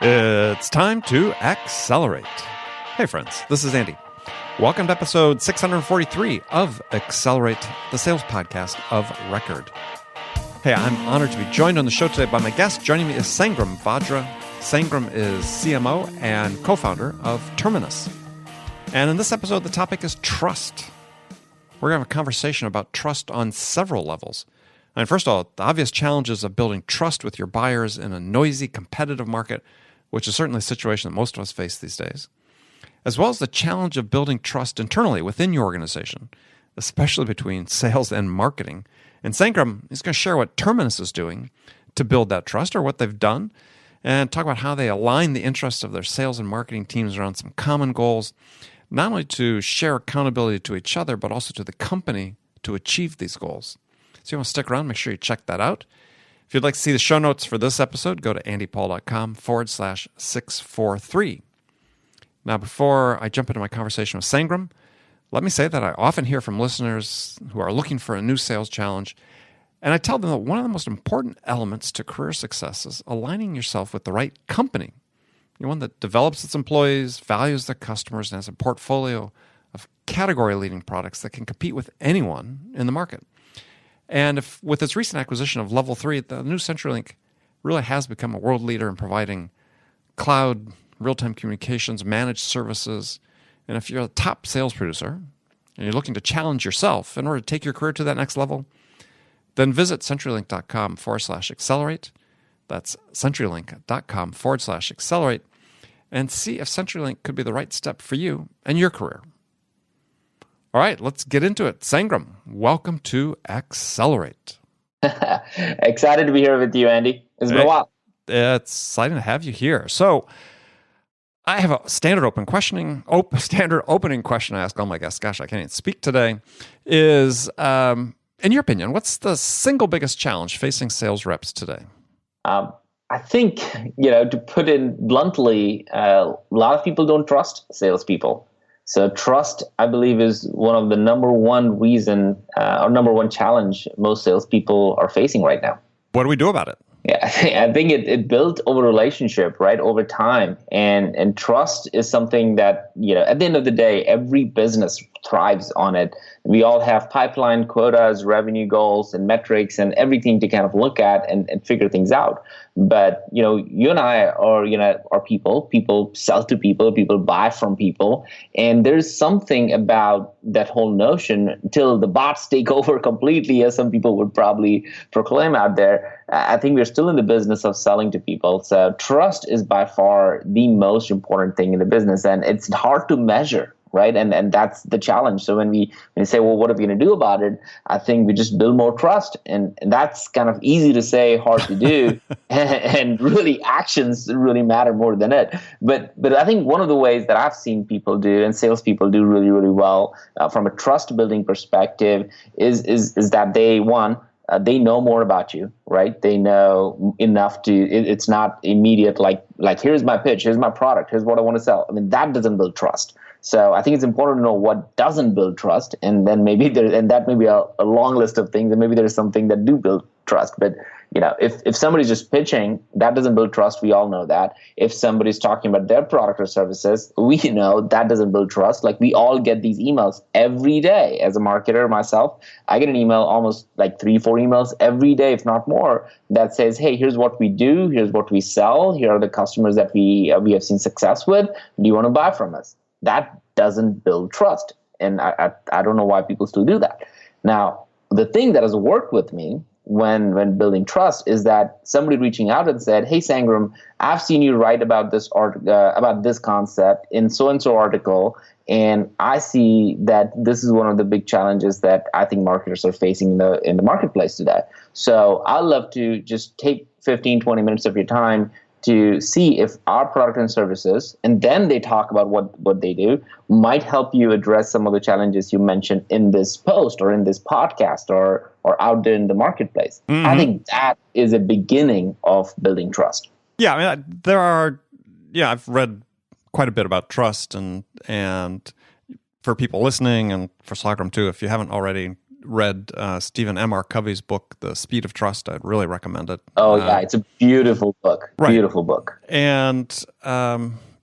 It's time to accelerate. Hey friends, this is Andy. Welcome to episode 643 of Accelerate, the sales podcast of record. Hey, I'm honored to be joined on the show today by my guest. Joining me is Sangram Vajre. Sangram is CMO and co-founder of Terminus. And in this episode, the topic is trust. We're going to have a conversation about trust on several levels. And first of all, the obvious challenges of building trust with your buyers in a noisy, competitive market, which is certainly a situation that most of us face these days, as well as the challenge of building trust internally within your organization, especially between sales and marketing. And Sangram is going to share what Terminus is doing to build that trust, or what they've done, and talk about how they align the interests of their sales and marketing teams around some common goals, not only to share accountability to each other, but also to the company to achieve these goals. So you want to stick around, make sure you check that out. If you'd like to see the show notes for this episode, go to andypaul.com/643. Now, before I jump into my conversation with Sangram, let me say that I often hear from listeners who are looking for a new sales challenge, and I tell them that one of the most important elements to career success is aligning yourself with the right company. One that develops its employees, values their customers, and has a portfolio of category-leading products that can compete with anyone in the market. And with its recent acquisition of Level 3, the new CenturyLink really has become a world leader in providing cloud, real-time communications, managed services. And if you're a top sales producer and you're looking to challenge yourself in order to take your career to that next level, then visit CenturyLink.com/accelerate. That's CenturyLink.com/accelerate, and see if CenturyLink could be the right step for you and your career. All right, let's get into it. Sangram, welcome to Accelerate. Excited to be here with you, Andy. It's been a while. It's exciting to have you here. So I have a standard opening question I ask all my guests. Gosh, I can't even speak today. Is, in your opinion, what's the single biggest challenge facing sales reps today? I think, to put it bluntly, a lot of people don't trust salespeople. So trust, I believe, is one of the number one reason or number one challenge most salespeople are facing right now. What do we do about it? Yeah, I think it built over relationship, right, over time. And trust is something that, at the end of the day, every business thrives on it. We all have pipeline quotas, revenue goals, and metrics, and everything to kind of look at and figure things out. But, you and I are people sell to people buy from people. And there's something about that whole notion till the bots take over completely, as some people would probably proclaim out there. I think we're still in the business of selling to people. So trust is by far the most important thing in the business, and it's hard to measure. Right. And that's the challenge. So when we say, well, what are we going to do about it? I think we just build more trust. And that's kind of easy to say, hard to do. and really actions really matter more than it. But I think one of the ways that I've seen people do and salespeople do really, really well from a trust building perspective is that they know more about you, right? They know enough it's not immediate, like here's my pitch, here's my product, here's what I want to sell. I mean, that doesn't build trust. So I think it's important to know what doesn't build trust, and then that may be a long list of things, and maybe there's something that do build trust. But if somebody's just pitching, that doesn't build trust. We all know that. If somebody's talking about their product or services, we know that doesn't build trust. Like, we all get these emails every day. As a marketer myself, I get an email almost like 3-4 emails every day, if not more, that says, hey, here's what we do, here's what we sell, here are the customers that we have seen success with. Do you want to buy from us? That doesn't build trust. And I don't know why people still do that. Now, the thing that has worked with me when building trust is that somebody reaching out and said, hey, Sangram, I've seen you write about this concept in so-and-so article, and I see that this is one of the big challenges that I think marketers are facing in the marketplace today. So I'd love to just take 15, 20 minutes of your time to see if our product and services, and then they talk about what they do, might help you address some of the challenges you mentioned in this post or in this podcast or out there in the marketplace. Mm-hmm. I think that is a beginning of building trust. Yeah, I mean, I've read quite a bit about trust, and for people listening and for Sangram too, if you haven't already read Stephen M. R. Covey's book, The Speed of Trust, I'd really recommend it. Oh, yeah, it's a beautiful book. Right. Beautiful book. And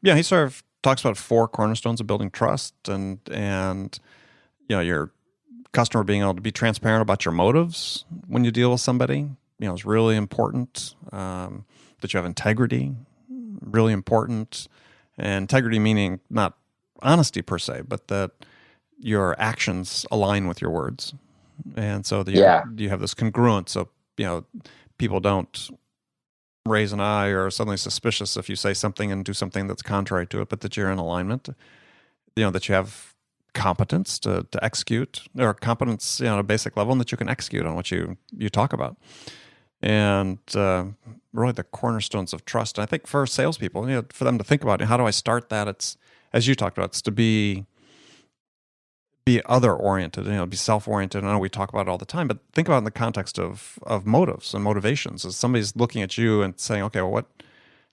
he sort of talks about 4 cornerstones of building trust, and your customer being able to be transparent about your motives when you deal with somebody, is really important. That you have integrity, really important. And integrity meaning not honesty per se, but that your actions align with your words. And so you have this congruence. So, people don't raise an eye or are suddenly suspicious if you say something and do something that's contrary to it, but that you're in alignment, that you have competence to execute, or competence, at a basic level, and that you can execute on what you talk about. And really the cornerstones of trust. And I think for salespeople, for them to think about how do I start that? It's, as you talked about, it's to be other oriented, be self-oriented. I know we talk about it all the time, but think about it in the context of motives and motivations. As somebody's looking at you and saying, okay, well,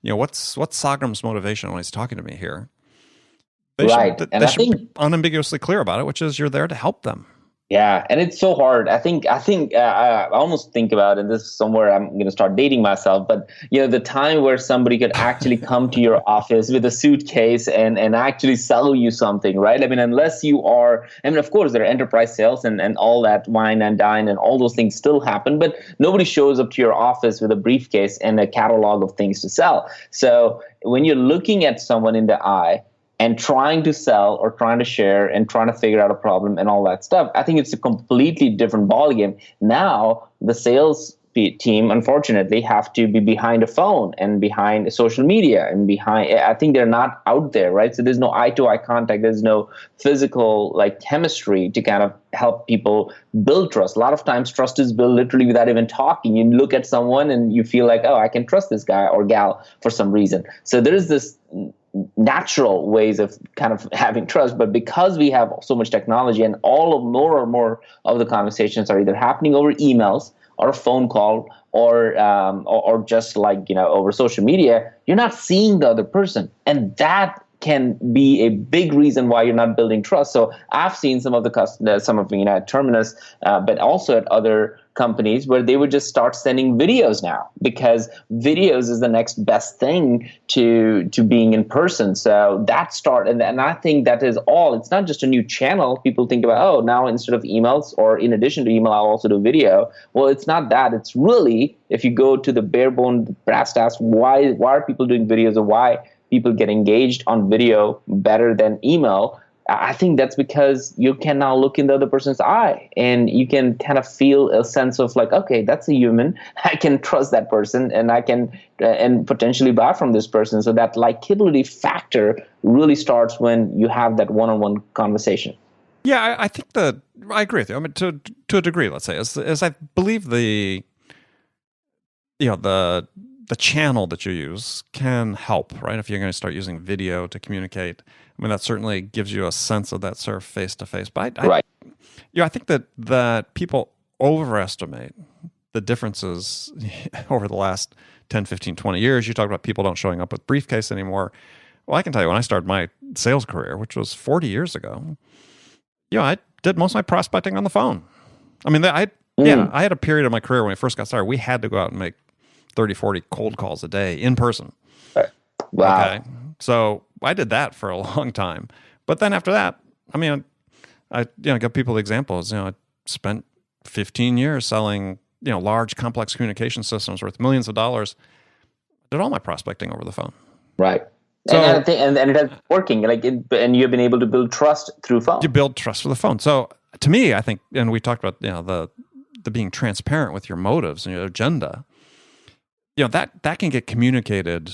what's Sangram's motivation when he's talking to me here? They should be unambiguously clear about it, which is you're there to help them. Yeah, and it's so hard. I think I almost think about, and this is somewhere I'm going to start dating myself, but the time where somebody could actually come to your office with a suitcase and actually sell you something, right? I mean, unless you are, of course, there are enterprise sales and all that wine and dine and all those things still happen, but nobody shows up to your office with a briefcase and a catalog of things to sell. So when you're looking at someone in the eye and trying to sell or trying to share and trying to figure out a problem and all that stuff, I think it's a completely different ballgame. Now, the sales team, unfortunately, have to be behind a phone and behind social media and I think they're not out there, right? So there's no eye-to-eye contact. There's no physical chemistry to kind of help people build trust. A lot of times trust is built literally without even talking. You look at someone and you feel like, oh, I can trust this guy or gal for some reason. So there's this natural ways of kind of having trust, but because we have so much technology and more and more of the conversations are either happening over emails or a phone call or just over social media, you're not seeing the other person, and that can be a big reason why you're not building trust. So I've seen some of at Terminus, but also at other companies where they would just start sending videos now, because videos is the next best thing to being in person. So and I think that is all. It's not just a new channel. People think about, oh, now instead of emails or in addition to email, I'll also do video. Well, it's not that. It's really, if you go to the bare bone brass tacks, why are people doing videos, or why people get engaged on video better than email? I think that's because you can now look in the other person's eye and you can kind of feel a sense of okay, that's a human. I can trust that person and I can and potentially buy from this person. So that likability factor really starts when you have that one-on-one conversation. Yeah, I think I agree with you. I mean, to a degree, let's say, as I believe the channel that you use can help, right? If you're going to start using video to communicate, I mean, that certainly gives you a sense of that sort of face-to-face. But I think that people overestimate the differences over the last 10, 15, 20 years. You talked about people don't showing up with briefcase anymore. Well, I can tell you, when I started my sales career, which was 40 years ago, I did most of my prospecting on the phone. I mean, I had a period of my career when I first got started. We had to go out and make 30, 40 cold calls a day in person. Wow. Okay. So I did that for a long time. But then after that, I mean, I give people examples. I spent 15 years selling, large complex communication systems worth millions of dollars. I did all my prospecting over the phone. Right. So, and it has working, and you've been able to build trust through phone. You build trust with the phone. So to me, I think, and we talked about, the being transparent with your motives and your agenda. That can get communicated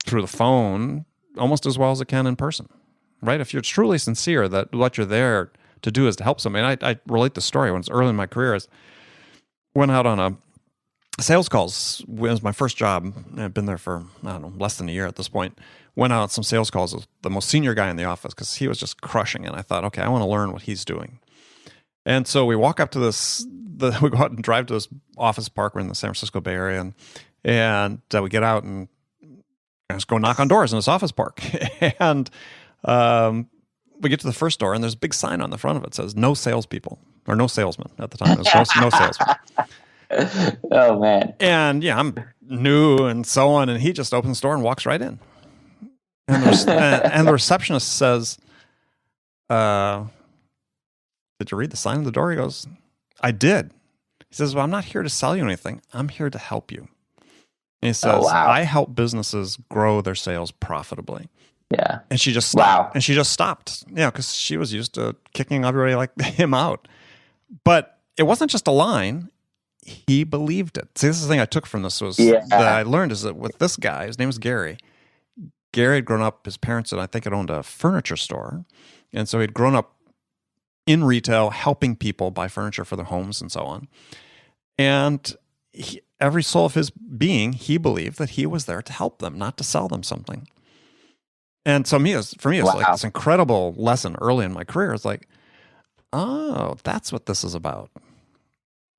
through the phone almost as well as it can in person, right? If you're truly sincere that what you're there to do is to help somebody. And I relate the story when it's early in my career. I went out on a sales calls. It was my first job. I'd been there for, less than a year at this point. Went out on some sales calls with the most senior guy in the office because he was just crushing it. I thought, okay, I want to learn what he's doing. And so we walk up to we go out and drive to this office park. We're in the San Francisco Bay Area, and we get out and just go knock on doors in this office park. And we get to the first door, and there's a big sign on the front of it that says, "No salespeople." or no salesman at the time. There was no salesman. Oh, man. And yeah, I'm new and so on. And he just opens the door and walks right in. And the receptionist says, did you read the sign on the door? He goes, I did. He says, well, I'm not here to sell you anything. I'm here to help you. And he says, I help businesses grow their sales profitably. Yeah. And she just stopped. Wow. And she just stopped. Yeah, because she was used to kicking everybody like him out. But it wasn't just a line. He believed it. See, this is the thing I took from this was that I learned is that with this guy, his name is Gary. Gary had grown up, his parents I think had owned a furniture store. And so he'd grown up in retail, helping people buy furniture for their homes and so on. And every soul of his being, he believed that he was there to help them, not to sell them something. And so for me, it's like this incredible lesson early in my career. It's like, oh, that's what this is about.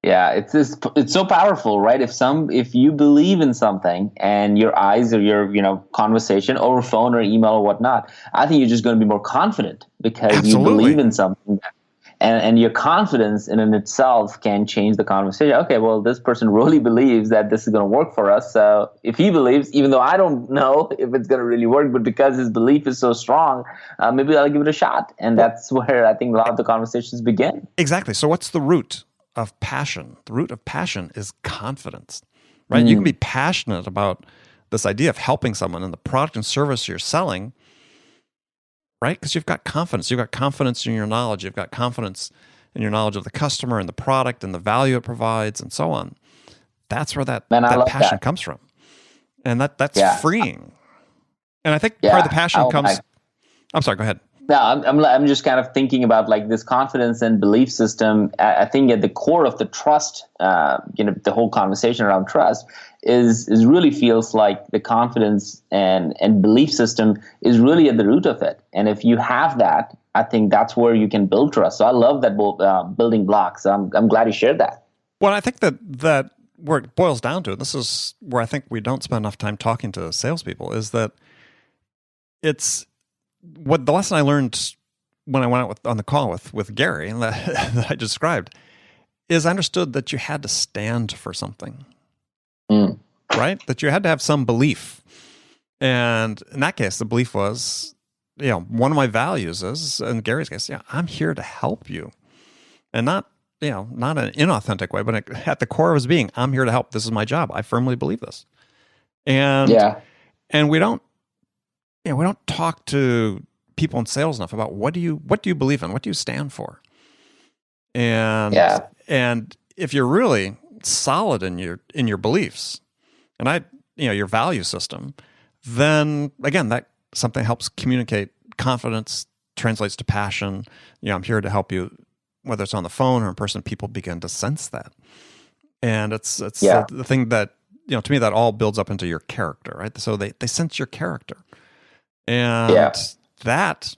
Yeah, it's so powerful, right? If you believe in something and your eyes or your conversation over phone or email or whatnot, I think you're just going to be more confident because you believe in something. And your confidence in itself can change the conversation. Okay, well, this person really believes that this is going to work for us. So if he believes, even though I don't know if it's going to really work, but because his belief is so strong, maybe I'll give it a shot. And that's where I think a lot of the conversations begin. Exactly. So what's the root of passion? The root of passion is confidence, right? You can be passionate about this idea of helping someone and the product and service you're selling, right? Because you've got confidence. You've got confidence in your knowledge. You've got confidence in your knowledge of the customer and the product and the value it provides and so on. That's where that passion comes from. And that's freeing. And I think part of the passion comes... I'm sorry, go ahead. No, I'm just kind of thinking about like this confidence and belief system. I think at the core of the trust, the whole conversation around trust is really feels like the confidence and belief system is really at the root of it. And if you have that, I think that's where you can build trust. So I love that building blocks. I'm glad you shared that. Well, I think that where it boils down to, this is where I think we don't spend enough time talking to salespeople, is that it's what the lesson I learned when I went out on the call with Gary and that I described is I understood that you had to stand for something, right? That you had to have some belief. And in that case, the belief was, one of my values is, in Gary's case, I'm here to help you. And not an inauthentic way, but at the core of his being, I'm here to help. This is my job. I firmly believe this. And we don't talk to people in sales enough about what do you believe in? What do you stand for? And if you're really solid in your beliefs and your value system, then again, that something helps communicate confidence, translates to passion. I'm here to help you, whether it's on the phone or in person. People begin to sense that. And it's the thing that, to me, that all builds up into your character, right? So they sense your character. And that,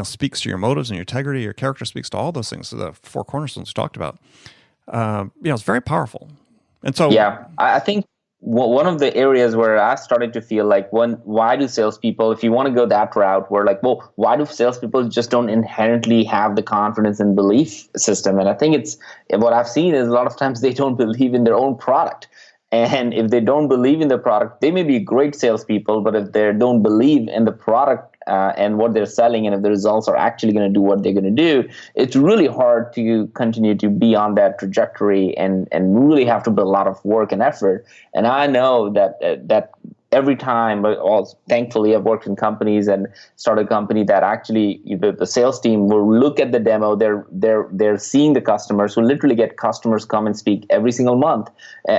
speaks to your motives and your integrity. Your character speaks to all those things. So the four cornerstones we talked about. It's very powerful. And so, I think one of the areas where I started to feel like, why do salespeople, if you want to go that route, we're like, well, why do salespeople just don't inherently have the confidence and belief system? And I think what I've seen is a lot of times they don't believe in their own product. And if they don't believe in the product, they may be great salespeople, but if they don't believe in the product and what they're selling, and if the results are actually going to do what they're going to do, it's really hard to continue to be on that trajectory and really have to put a lot of work and effort. And I know that every time, but thankfully I've worked in companies and started a company that actually the sales team will look at the demo. They're seeing the customers, who literally get customers come and speak every single month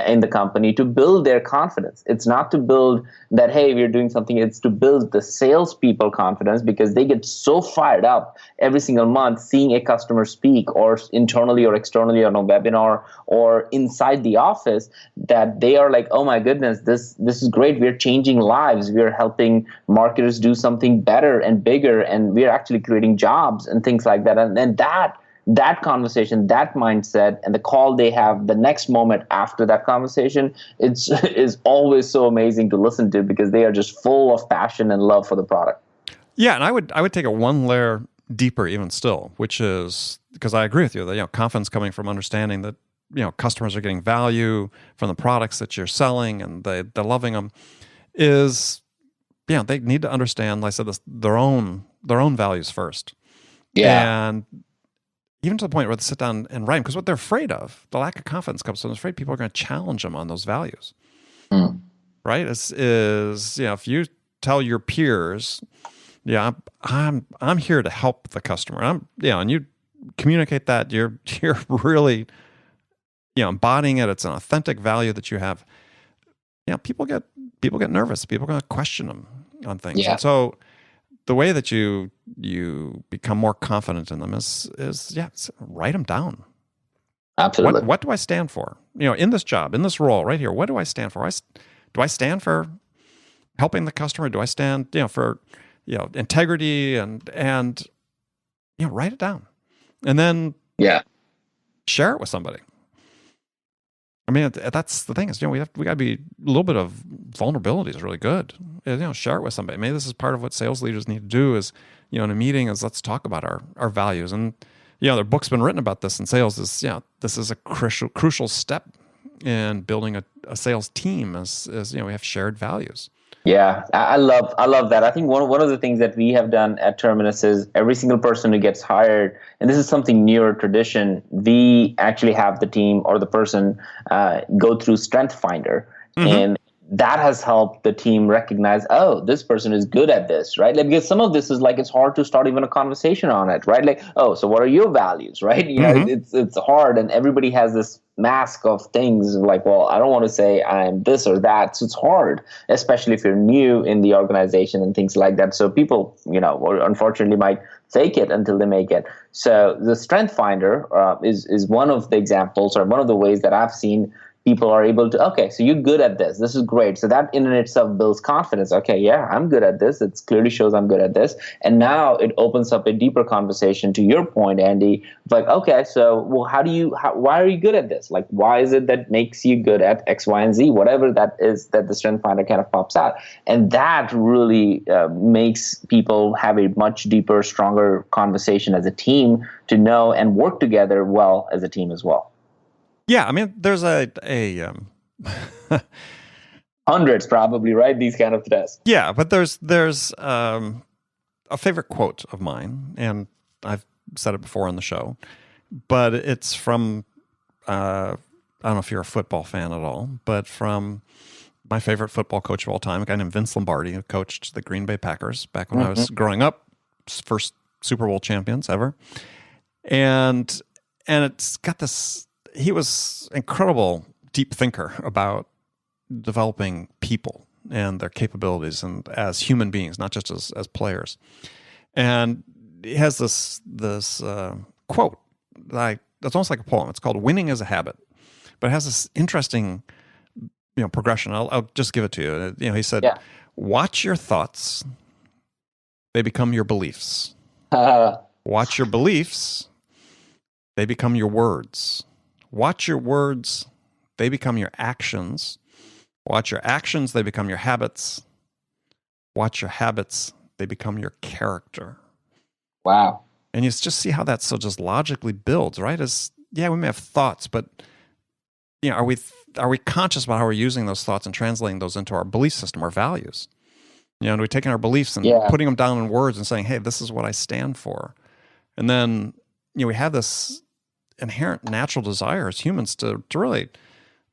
in the company to build their confidence. It's not to build that, hey, we're doing something. It's to build the salespeople confidence, because they get so fired up every single month seeing a customer speak, or internally or externally on a webinar or inside the office, that they are like, oh my goodness, this is great. We're changing lives. We're helping marketers do something better and bigger, and we're actually creating jobs and things like that. And then that conversation, that mindset, and the call they have the next moment after that conversation, is always so amazing to listen to, because they are just full of passion and love for the product. Yeah, and I would take it one layer deeper even still, which is because I agree with you that confidence coming from understanding that customers are getting value from the products that you're selling and they're loving them is they need to understand, like I said, their own values first. Yeah. And even to the point where they sit down and write them, because what they're afraid of, the lack of confidence comes from, they're afraid people are going to challenge them on those values. Right? Is if you tell your peers, I'm here to help the customer. And you communicate that you're really embodying it. It's an authentic value that you have. People get nervous. People are going to question them on things. Yeah. And so the way that you become more confident in them is write them down. Absolutely. What do I stand for? In this job, in this role right here, what do I stand for? Do I stand for helping the customer? Do I stand, for, integrity and write it down and then share it with somebody. I mean, that's the thing is, we got to be a little bit of vulnerability is really good. Share it with somebody. Maybe this is part of what sales leaders need to do is, in a meeting is let's talk about our values. And, there are books been written about this in sales is, this is a crucial step in building a sales team as we have shared values. Yeah, I love that. I think one of the things that we have done at Terminus is every single person who gets hired, and this is something newer tradition, we actually have the team or the person go through Strength Finder. And that has helped the team recognize, oh, this person is good at this, right? Like, because some of this is like, it's hard to start even a conversation on it, right? Like, oh, so what are your values, right? It's hard, and everybody has this mask of things like, well, I don't want to say I'm this or that. So it's hard, especially if you're new in the organization and things like that. So people, unfortunately might fake it until they make it. So the Strength Finder is one of the examples or one of the ways that I've seen people are able to, okay, so you're good at this. This is great. So that in and itself builds confidence. Okay, yeah, I'm good at this. It clearly shows I'm good at this. And now it opens up a deeper conversation to your point, Andy. Like, okay, so, well, why are you good at this? Like, why is it that makes you good at X, Y, and Z, whatever that is that the Strength Finder kind of pops out. And that really makes people have a much deeper, stronger conversation as a team to know and work together well as a team as well. Yeah, I mean, there's a hundreds probably, right? These kind of tests. Yeah, but there's a favorite quote of mine, and I've said it before on the show, but it's from I don't know if you're a football fan at all, but from my favorite football coach of all time, a guy named Vince Lombardi, who coached the Green Bay Packers back when I was growing up, first Super Bowl champions ever, and it's got this. He was incredible deep thinker about developing people and their capabilities and as human beings, not just as players. And he has this quote that's almost like a poem. It's called "Winning is a Habit," but it has this interesting progression. I'll just give it to you. He said, "Watch your thoughts; they become your beliefs. Watch your beliefs; they become your words. Watch your words, they become your actions. Watch your actions, they become your habits. Watch your habits, they become your character." Wow. And you just see how that so just logically builds, right? We may have thoughts, but are we conscious about how we're using those thoughts and translating those into our belief system, our values? And we're taking our beliefs and putting them down in words and saying, hey, this is what I stand for. And then, we have this inherent natural desire as humans to really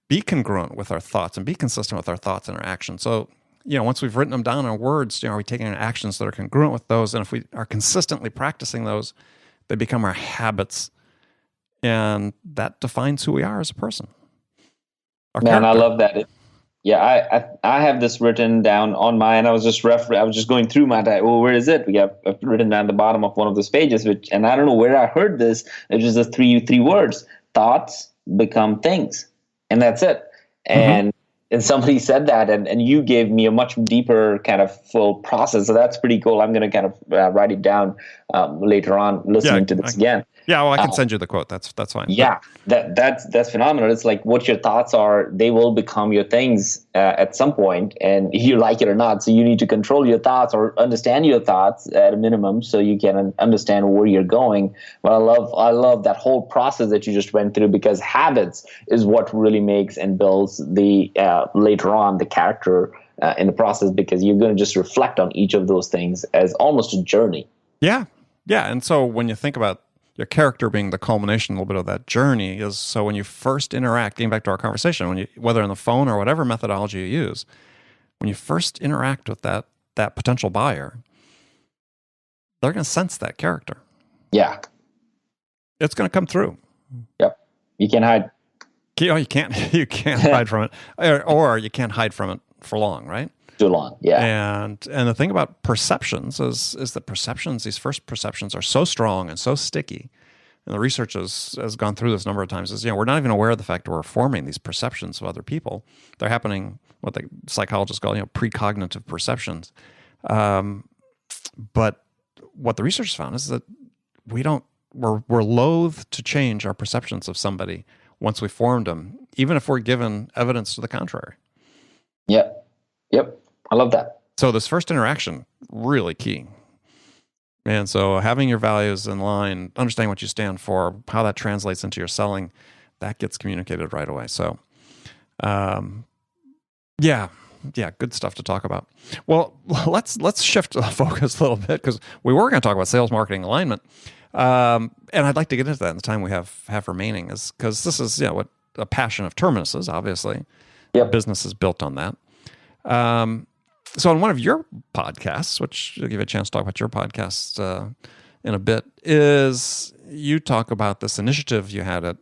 be congruent with our thoughts and be consistent with our thoughts and our actions. So, once we've written them down in words, are we taking actions that are congruent with those? And if we are consistently practicing those, they become our habits. And that defines who we are as a person. Man, I love that. I have this written down on mine. I was just going through my diary. Well, where is it? We have written down the bottom of one of those pages, and I don't know where I heard this. It's just the three words: thoughts become things, and that's it. And and somebody said that, and you gave me a much deeper kind of full process. So that's pretty cool. I'm going to kind of write it down later on, listening to this again. Yeah, well, I can send you the quote. That's fine. Yeah, that's phenomenal. It's like what your thoughts are, they will become your things at some point, and you like it or not. So you need to control your thoughts or understand your thoughts at a minimum, so you can understand where you're going. But I love that whole process that you just went through, because habits is what really makes and builds the later on the character in the process, because you're going to just reflect on each of those things as almost a journey. Yeah, and so when you think about your character being the culmination a little bit of that journey, is so when you first interact, getting back to our conversation, whether on the phone or whatever methodology you use, when you first interact with that potential buyer, they're going to sense that character. Yeah. It's going to come through. Yep. You can't hide. You can't hide from it, or you can't hide from it for long, right? Too long, yeah. And the thing about perceptions is that these first perceptions are so strong and so sticky. And the research has gone through this a number of times. Is we're not even aware of the fact that we're forming these perceptions of other people. They're happening, what the psychologists call precognitive perceptions. But what the research found is that we're loath to change our perceptions of somebody once we formed them, even if we're given evidence to the contrary. Yep. I love that. So this first interaction, really key. And so having your values in line, understanding what you stand for, how that translates into your selling, that gets communicated right away. So, yeah, good stuff to talk about. Well, let's shift the focus a little bit, because we were going to talk about sales marketing alignment. And I'd like to get into that in the time we have remaining, is because this is what a passion of Terminus is, obviously. Yep. Business is built on that. So on one of your podcasts, which I'll give you a chance to talk about your podcast in a bit, is you talk about this initiative you had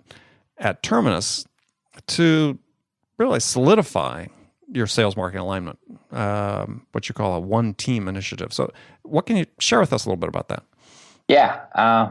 at Terminus to really solidify your sales marketing alignment, what you call a one-team initiative. So what can you share with us a little bit about that? Yeah.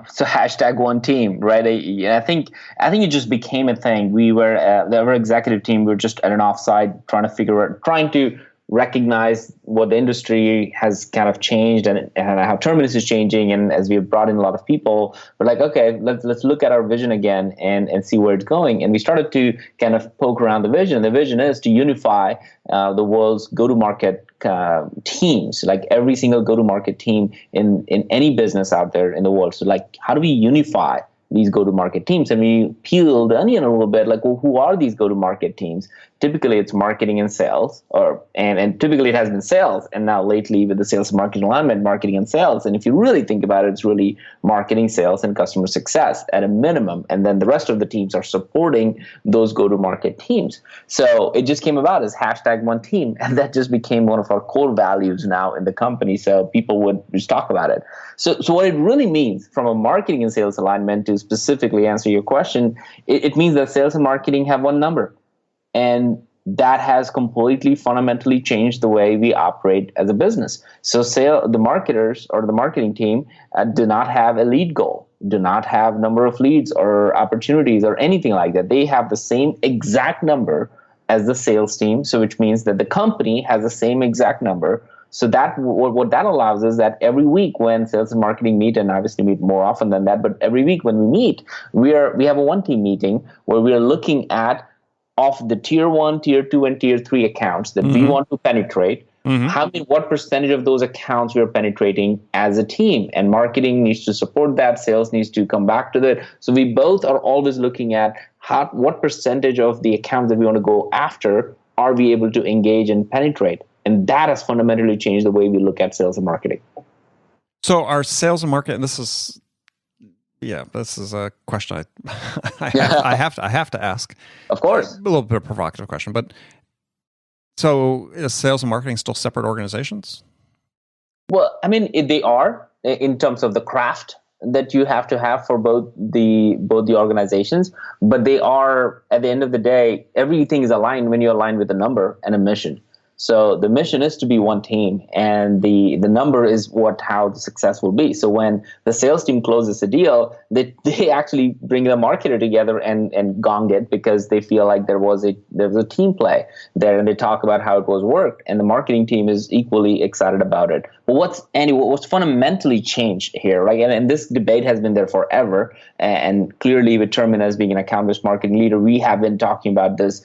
So #1team, right? I think it just became a thing. We were our executive team. We were just at an offsite trying to recognize what the industry has kind of changed and how Terminus is changing. And as we've brought in a lot of people, we're like, okay, let's look at our vision again and see where it's going. And we started to kind of poke around the vision. The vision is to unify the world's go-to-market teams, like every single go-to-market team in any business out there in the world. So like, how do we unify these go-to-market teams? And we peel the onion a little bit, like, well, who are these go-to-market teams? Typically, it's marketing and sales, and typically it has been sales. And now lately with the sales and marketing alignment, marketing and sales. And if you really think about it, it's really marketing, sales, and customer success at a minimum. And then the rest of the teams are supporting those go-to-market teams. So it just came about as #1team. And that just became one of our core values now in the company. So people would just talk about it. So what it really means from a marketing and sales alignment, to specifically answer your question, it means that sales and marketing have one number. And that has completely fundamentally changed the way we operate as a business. So the marketers or the marketing team do not have a lead goal, do not have number of leads or opportunities or anything like that. They have the same exact number as the sales team. So which means that the company has the same exact number. So that what that allows is that every week when sales and marketing meet, and obviously meet more often than that, but every week when we meet, we have a one-team meeting where we are looking at of the tier 1, tier 2, and tier 3 accounts that we want to penetrate. What percentage of those accounts we are penetrating as a team, and marketing needs to support that, sales needs to come back to that. So we both are always looking at what percentage of the accounts that we want to go after are we able to engage and penetrate. And that has fundamentally changed the way we look at sales and marketing. So our sales and marketing, this is a question I have to ask. Of course. A little bit of a provocative question, but so is sales and marketing still separate organizations? Well, I mean, they are in terms of the craft that you have to have for both the organizations, but they are, at the end of the day, everything is aligned when you're aligned with a number and a mission. So the mission is to be one team, and the number is how the success will be. So when the sales team closes a deal, they actually bring the marketer together and gong it, because they feel like there was a team play there, and they talk about how it was worked, and the marketing team is equally excited about it. But what's fundamentally changed here, right? And this debate has been there forever, and clearly with Terminus being an account-based marketing leader, we have been talking about this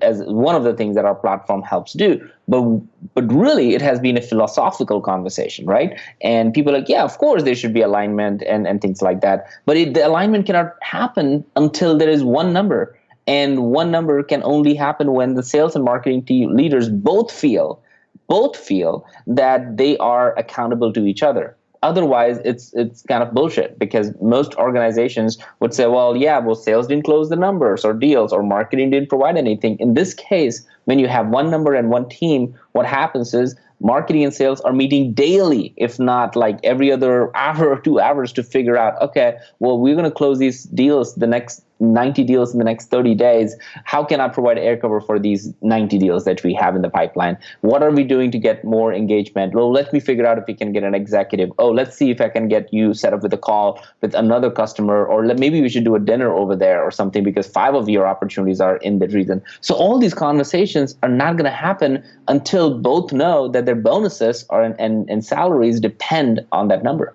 as one of the things that our platform helps do. But really, it has been a philosophical conversation, right? And people are like, yeah, of course there should be alignment and things like that. But the alignment cannot happen until there is one number. And one number can only happen when the sales and marketing team leaders both feel that they are accountable to each other. Otherwise, it's kind of bullshit, because most organizations would say, well, sales didn't close the numbers or deals, or marketing didn't provide anything. In this case, when you have one number and one team, what happens is marketing and sales are meeting daily, if not like every other hour or 2 hours, to figure out, okay, well, we're going to close these deals, the next 90 deals in the next 30 days. How can I provide air cover for these 90 deals that we have in the pipeline? What are we doing to get more engagement? Well, let me figure out if we can get an executive. Oh, let's see if I can get you set up with a call with another customer, or maybe we should do a dinner over there or something, because 5 of your opportunities are in that region. So all these conversations are not going to happen until both know that their bonuses and salaries depend on that number.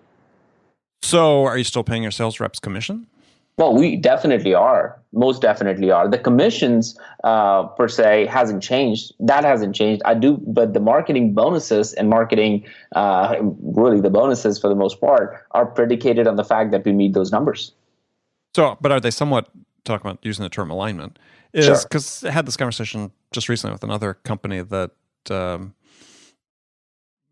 So are you still paying your sales reps commission? Well, we definitely are. Most definitely are. The commissions per se hasn't changed. That hasn't changed. But the marketing bonuses and marketing, really the bonuses for the most part, are predicated on the fact that we meet those numbers. So, but are they somewhat, talking about using the term alignment, is because Sure. I had this conversation just recently with another company that,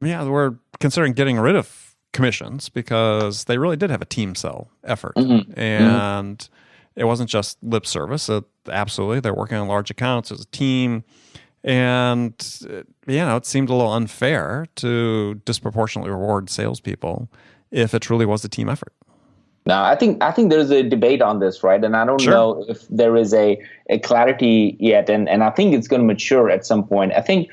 we're considering getting rid of commissions because they really did have a team sell effort. Mm-hmm. And it wasn't just lip service. Absolutely, they're working on large accounts as a team. And, it seemed a little unfair to disproportionately reward salespeople if it truly was a team effort. Now, I think there's a debate on this, right? And I don't know if there is a clarity yet. And I think it's going to mature at some point. I think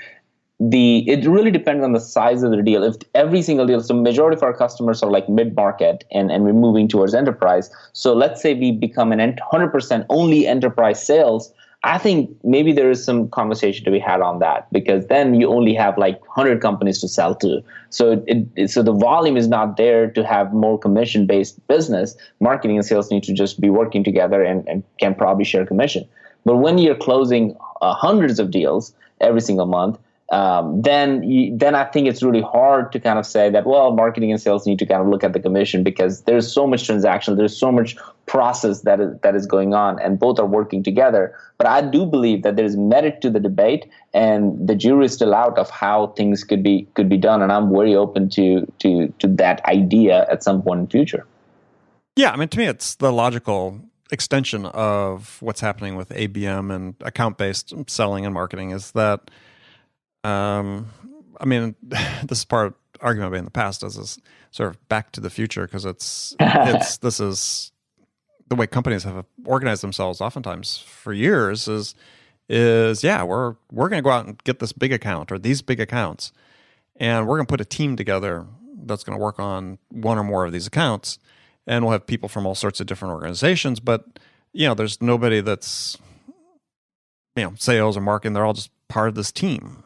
it really depends on the size of the deal. If every single deal, so majority of our customers are like mid-market and we're moving towards enterprise. So let's say we become 100% only enterprise sales. I think maybe there is some conversation to be had on that, because then you only have like 100 companies to sell to. So so the volume is not there to have more commission-based business. Marketing and sales need to just be working together and can probably share commission. But when you're closing hundreds of deals every single month, then I think it's really hard to kind of say that, well, marketing and sales need to kind of look at the commission, because there's so much transaction, there's so much process that is going on, and both are working together. But I do believe that there's merit to the debate, and the jury is still out of how things could be done, and I'm very open to that idea at some point in the future. Yeah, I mean, to me, it's the logical extension of what's happening with ABM and account-based selling and marketing is that, I mean, this is part of argument in the past as is sort of back to the future, because this is the way companies have organized themselves oftentimes for years is we're going to go out and get this big account or these big accounts, and we're going to put a team together that's going to work on one or more of these accounts, and we'll have people from all sorts of different organizations, but there's nobody that's sales or marketing, they're all just part of this team.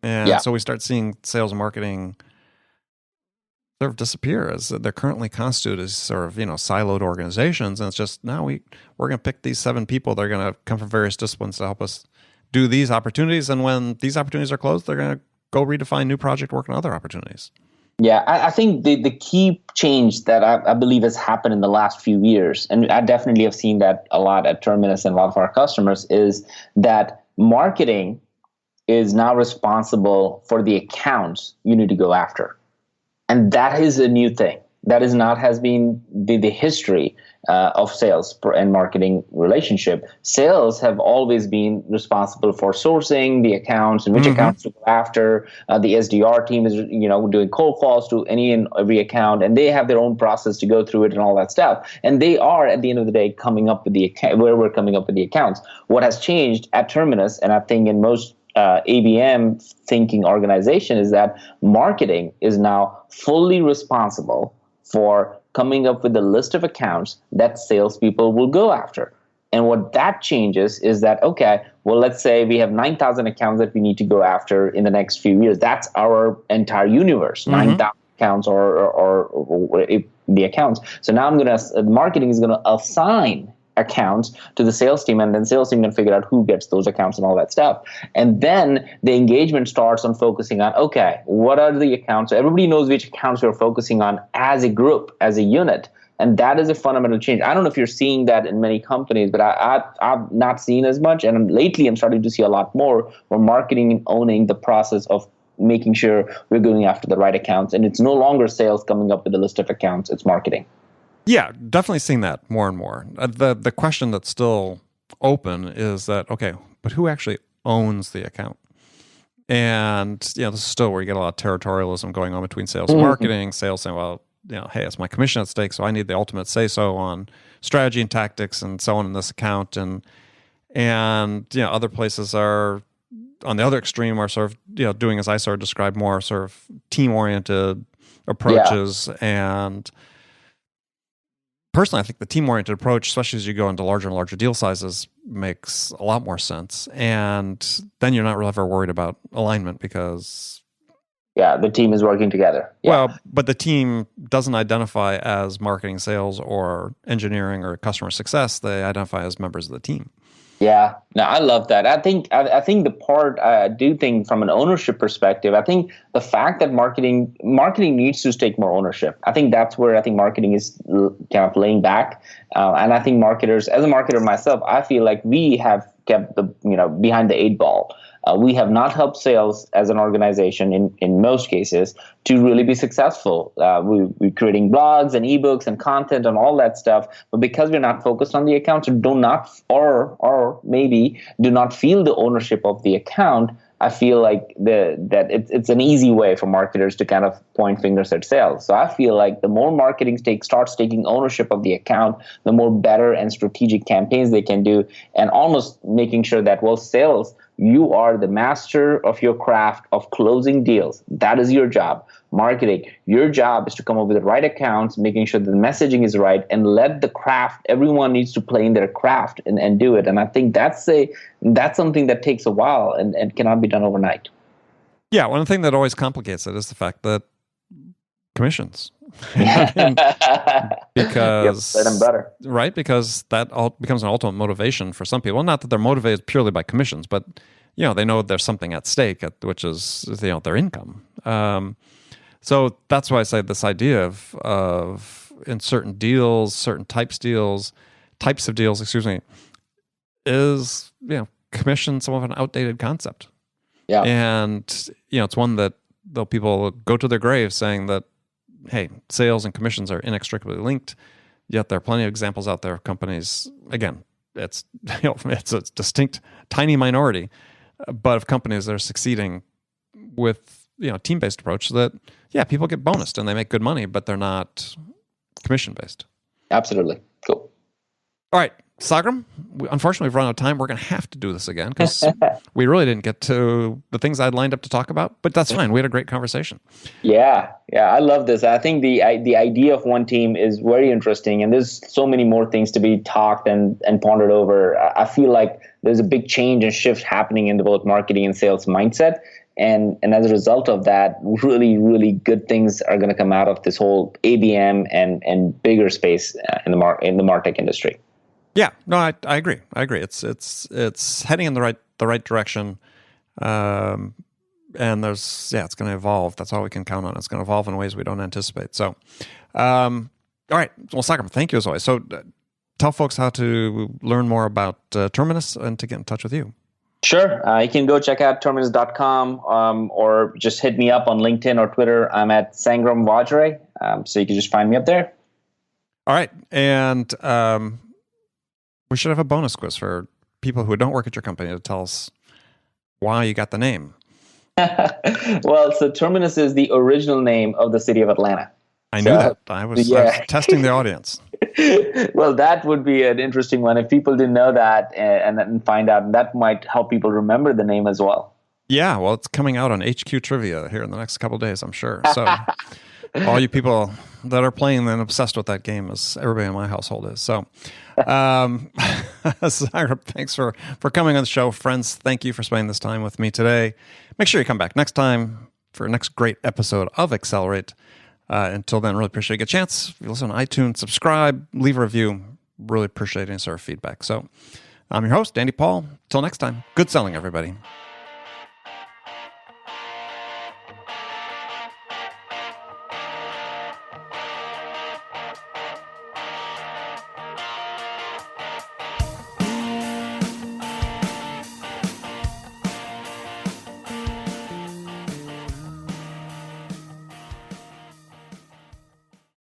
And so we start seeing sales and marketing sort of disappear as they're currently constituted as sort of, siloed organizations. And it's just, now we're going to pick these 7 people. They're going to come from various disciplines to help us do these opportunities. And when these opportunities are closed, they're going to go redefine new project work and other opportunities. Yeah, I think the key change that I believe has happened in the last few years, and I definitely have seen that a lot at Terminus and a lot of our customers, is that marketing is now responsible for the accounts you need to go after. And that is a new thing. That has been the history of sales and marketing relationship. Sales have always been responsible for sourcing the accounts and which accounts to go after. The SDR team is, doing cold calls to any and every account, and they have their own process to go through it and all that stuff. And they are, at the end of the day, coming up with where we're coming up with the accounts. What has changed at Terminus, and I think in most ABM thinking organization is that marketing is now fully responsible for coming up with a list of accounts that salespeople will go after. And what that changes is that, okay, well, let's say we have 9,000 accounts that we need to go after in the next few years. That's our entire universe, 9,000 accounts or the accounts. So now marketing is going to assign accounts to the sales team, and then sales team can figure out who gets those accounts and all that stuff. And then the engagement starts on focusing on, okay, what are the accounts? So everybody knows which accounts you're focusing on as a group, as a unit. And that is a fundamental change. I don't know if you're seeing that in many companies, but I've not seen as much. And lately I'm starting to see a lot more where marketing and owning the process of making sure we're going after the right accounts. And it's no longer sales coming up with a list of accounts, it's marketing. Yeah, definitely seeing that more and more. The question that's still open is that, okay, but who actually owns the account? And this is still where you get a lot of territorialism going on between sales and marketing. Sales saying, well, hey, it's my commission at stake, so I need the ultimate say-so on strategy and tactics and so on in this account. And other places are on the other extreme are sort of doing, as I sort of described, more sort of team-oriented approaches. Yeah. And personally, I think the team-oriented approach, especially as you go into larger and larger deal sizes, makes a lot more sense. And then you're not really ever worried about alignment because... yeah, the team is working together. Yeah. Well, but the team doesn't identify as marketing, sales, or engineering or customer success. They identify as members of the team. Yeah, no, I love that. I think the part I do think from an ownership perspective, I think the fact that marketing needs to take more ownership. I think that's where I think marketing is kind of laying back. And I think marketers, as a marketer myself, I feel like we have kept the behind the eight ball. We have not helped sales as an organization in most cases to really be successful. We're creating blogs and ebooks and content and all that stuff, but because we're not focused on the accounts or maybe do not feel the ownership of the account, I feel like that it's an easy way for marketers to kind of point fingers at sales. So I feel like the more marketing starts taking ownership of the account, the more better and strategic campaigns they can do, and almost making sure that, well, sales, you are the master of your craft of closing deals. That is your job. Marketing, your job is to come up with the right accounts, making sure that the messaging is right, and let the craft, everyone needs to play in their craft and do it. And I think that's something that takes a while and cannot be done overnight. Yeah, one thing that always complicates it is the fact that commissions. Because yep, and better. Right, because that all becomes an ultimate motivation for some people. Not that they're motivated purely by commissions, but they know there's something at stake, which is their income. So that's why I say this idea of in certain deals, certain types of deals, is commission somewhat of an outdated concept. Yeah, and it's one that though people go to their graves saying that, hey, sales and commissions are inextricably linked, yet there are plenty of examples out there of companies, again, it's a distinct tiny minority, but of companies that are succeeding with team-based approach that, people get bonused and they make good money, but they're not commission-based. Absolutely. Cool. All right, Sangram, unfortunately, we've run out of time. We're going to have to do this again because we really didn't get to the things I'd lined up to talk about, but that's fine. We had a great conversation. Yeah, I love this. I think the idea of one team is very interesting, and there's so many more things to be talked and pondered over. I feel like there's a big change and shift happening in both marketing and sales mindset. And as a result of that, really, really good things are going to come out of this whole ABM and bigger space in the MarTech industry. Yeah, no, I agree. It's heading in the right direction, and it's going to evolve. That's all we can count on. It's going to evolve in ways we don't anticipate. So, all right. Well, Sangram, thank you as always. So, tell folks how to learn more about Terminus and to get in touch with you. Sure. You can go check out terminus.com or just hit me up on LinkedIn or Twitter. I'm at Sangram Vajre, so you can just find me up there. All right, and we should have a bonus quiz for people who don't work at your company to tell us why you got the name. Well, so Terminus is the original name of the city of Atlanta. I knew that. I was testing the audience. Well, that would be an interesting one. If people didn't know that and find out, that might help people remember the name as well. Yeah, well, it's coming out on HQ Trivia here in the next couple of days, I'm sure. So all you people that are playing and obsessed with that game, as everybody in my household is. So Sangram, thanks for coming on the show. Friends, thank you for spending this time with me today. Make sure you come back next time for a next great episode of Accelerate. Until then, really appreciate you get a chance. If you listen on iTunes, subscribe, leave a review. Really appreciate any sort of feedback. So I'm your host, Andy Paul. Till next time, good selling, everybody.